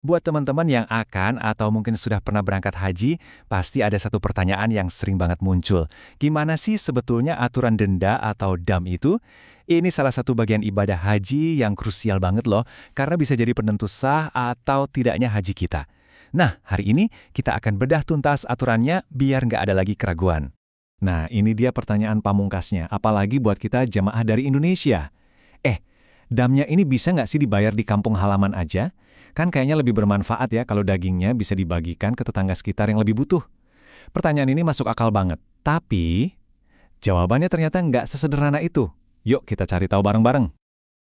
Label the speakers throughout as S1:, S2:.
S1: Buat teman-teman yang akan atau mungkin sudah pernah berangkat haji, pasti ada satu pertanyaan yang sering banget muncul. Gimana sih sebetulnya aturan denda atau dam itu? Ini salah satu bagian ibadah haji yang krusial banget loh, karena bisa jadi penentu sah atau tidaknya haji kita. Nah, hari ini kita akan bedah tuntas aturannya biar nggak ada lagi keraguan. Nah, ini dia pertanyaan pamungkasnya, apalagi buat kita jemaah dari Indonesia. Damnya ini bisa nggak sih dibayar di kampung halaman aja? Kan kayaknya lebih bermanfaat ya kalau dagingnya bisa dibagikan ke tetangga sekitar yang lebih butuh. Pertanyaan ini masuk akal banget. Tapi, jawabannya ternyata nggak sesederhana itu. Yuk kita cari tahu bareng-bareng.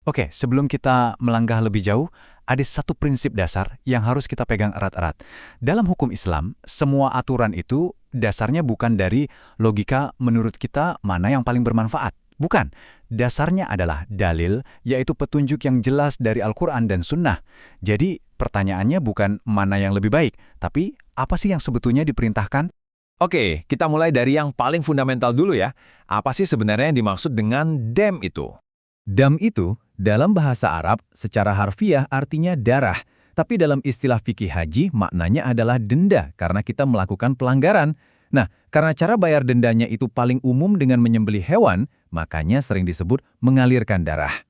S1: Oke, sebelum kita melangkah lebih jauh, ada satu prinsip dasar yang harus kita pegang erat-erat. Dalam hukum Islam, semua aturan itu dasarnya bukan dari logika menurut kita mana yang paling bermanfaat. Bukan, dasarnya adalah dalil, yaitu petunjuk yang jelas dari Al-Quran dan Sunnah. Jadi, pertanyaannya bukan mana yang lebih baik, tapi apa sih yang sebetulnya diperintahkan? Oke, kita mulai dari yang paling fundamental dulu ya. Apa sih sebenarnya yang dimaksud dengan dam itu? Dam itu, dalam bahasa Arab, secara harfiah artinya darah. Tapi dalam istilah fikih haji, maknanya adalah denda karena kita melakukan pelanggaran. Nah, karena cara bayar dendanya itu paling umum dengan menyembelih hewan, makanya sering disebut mengalirkan darah.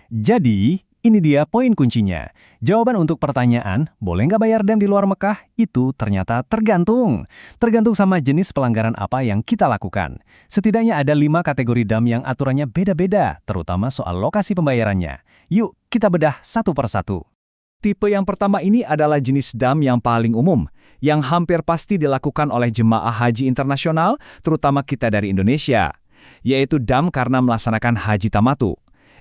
S1: Jadi, ini dia poin kuncinya. Jawaban untuk pertanyaan, boleh nggak bayar dam di luar Mekah? Itu ternyata tergantung. Tergantung sama jenis pelanggaran apa yang kita lakukan. Setidaknya ada 5 kategori dam yang aturannya beda-beda, terutama soal lokasi pembayarannya. Yuk, kita bedah satu persatu. Tipe yang pertama ini adalah jenis dam yang paling umum, yang hampir pasti dilakukan oleh jemaah haji internasional, terutama kita dari Indonesia, yaitu dam karena melaksanakan haji tamatu.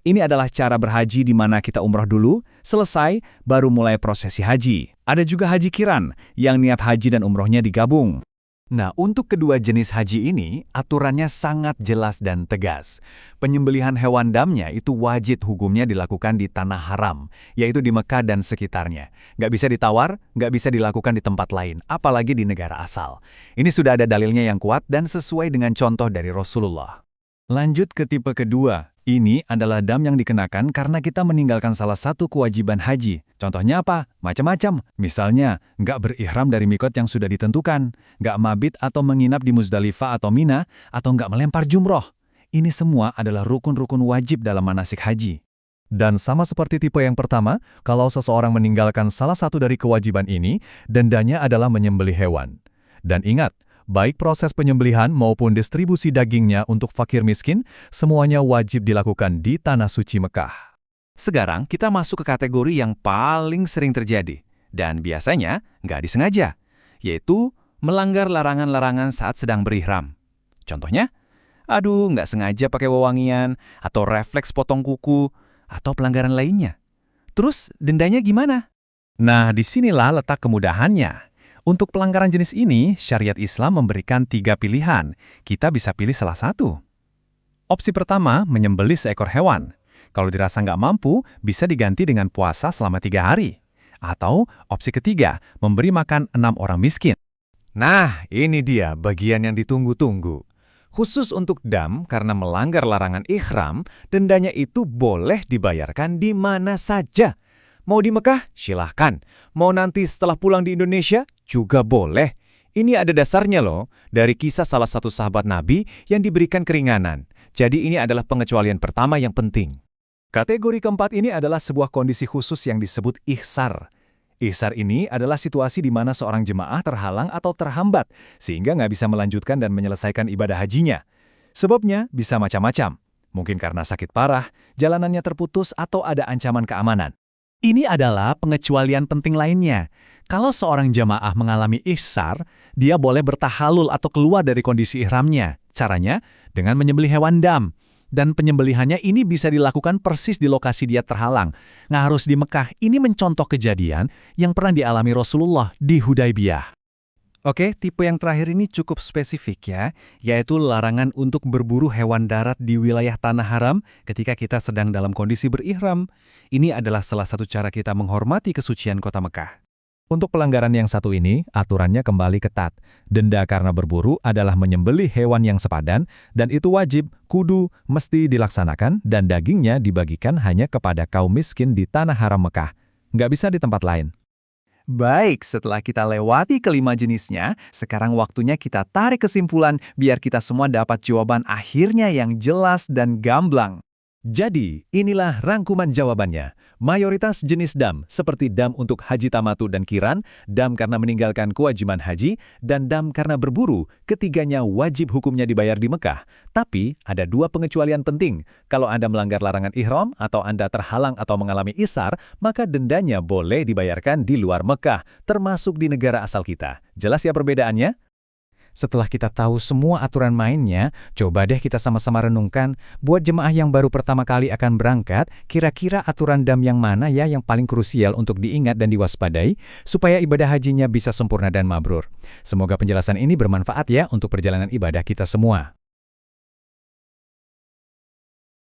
S1: Ini adalah cara berhaji di mana kita umroh dulu, selesai, baru mulai prosesi haji. Ada juga haji kiran, yang niat haji dan umrohnya digabung. Nah, untuk kedua jenis haji ini, aturannya sangat jelas dan tegas. Penyembelihan hewan damnya itu wajib hukumnya dilakukan di tanah haram, yaitu di Mekah dan sekitarnya. Nggak bisa ditawar, nggak bisa dilakukan di tempat lain, apalagi di negara asal. Ini sudah ada dalilnya yang kuat dan sesuai dengan contoh dari Rasulullah. Lanjut ke tipe kedua. Ini adalah dam yang dikenakan karena kita meninggalkan salah satu kewajiban haji. Contohnya apa? Macam-macam. Misalnya, nggak berihram dari mikot yang sudah ditentukan, nggak mabit atau menginap di Muzdalifah atau Mina, atau nggak melempar jumroh. Ini semua adalah rukun-rukun wajib dalam manasik haji. Dan sama seperti tipe yang pertama, kalau seseorang meninggalkan salah satu dari kewajiban ini, dendanya adalah menyembelih hewan. Dan ingat, baik proses penyembelihan maupun distribusi dagingnya untuk fakir miskin, semuanya wajib dilakukan di Tanah Suci Mekah. Sekarang kita masuk ke kategori yang paling sering terjadi, dan biasanya nggak disengaja, yaitu melanggar larangan-larangan saat sedang berihram. Contohnya, nggak sengaja pakai wewangian, atau refleks potong kuku, atau pelanggaran lainnya. Terus dendanya gimana? Nah, disinilah letak kemudahannya. Untuk pelanggaran jenis ini, syariat Islam memberikan 3 pilihan. Kita bisa pilih salah satu. Opsi pertama, menyembelih seekor hewan. Kalau dirasa nggak mampu, bisa diganti dengan puasa selama 3 hari. Atau opsi ketiga, memberi makan 6 orang miskin. Nah, ini dia bagian yang ditunggu-tunggu. Khusus untuk dam, karena melanggar larangan ihram, dendanya itu boleh dibayarkan di mana saja. Mau di Mekah? Silahkan. Mau nanti setelah pulang di Indonesia? Juga boleh. Ini ada dasarnya loh, dari kisah salah satu sahabat Nabi yang diberikan keringanan. Jadi ini adalah pengecualian pertama yang penting. Kategori keempat ini adalah sebuah kondisi khusus yang disebut ihsar. Ihsar ini adalah situasi di mana seorang jemaah terhalang atau terhambat, sehingga nggak bisa melanjutkan dan menyelesaikan ibadah hajinya. Sebabnya bisa macam-macam. Mungkin karena sakit parah, jalanannya terputus, atau ada ancaman keamanan. Ini adalah pengecualian penting lainnya. Kalau seorang jamaah mengalami ihsar, dia boleh bertahalul atau keluar dari kondisi ihramnya. Caranya dengan menyembelih hewan dam. Dan penyembelihannya ini bisa dilakukan persis di lokasi dia terhalang. Nggak harus di Mekah. Ini mencontoh kejadian yang pernah dialami Rasulullah di Hudaybiyah. Oke, tipe yang terakhir ini cukup spesifik ya, yaitu larangan untuk berburu hewan darat di wilayah tanah haram ketika kita sedang dalam kondisi berihram. Ini adalah salah satu cara kita menghormati kesucian kota Mekah. Untuk pelanggaran yang satu ini, aturannya kembali ketat. Denda karena berburu adalah menyembelih hewan yang sepadan, dan itu wajib, kudu, mesti dilaksanakan, dan dagingnya dibagikan hanya kepada kaum miskin di tanah haram Mekah. Nggak bisa di tempat lain.
S2: Baik, setelah kita lewati kelima jenisnya, sekarang waktunya kita tarik kesimpulan biar kita semua dapat jawaban akhirnya yang jelas dan gamblang.
S1: Jadi, inilah rangkuman jawabannya. Mayoritas jenis dam, seperti dam untuk haji tamatu dan kiran, dam karena meninggalkan kewajiban haji, dan dam karena berburu, ketiganya wajib hukumnya dibayar di Mekah. Tapi, ada dua pengecualian penting. Kalau Anda melanggar larangan ihram, atau Anda terhalang atau mengalami isar, maka dendanya boleh dibayarkan di luar Mekah, termasuk di negara asal kita. Jelas ya perbedaannya? Setelah kita tahu semua aturan mainnya, coba deh kita sama-sama renungkan, buat jemaah yang baru pertama kali akan berangkat, kira-kira aturan dam yang mana ya yang paling krusial untuk diingat dan diwaspadai, supaya ibadah hajinya bisa sempurna dan mabrur. Semoga penjelasan ini bermanfaat ya untuk perjalanan ibadah kita semua.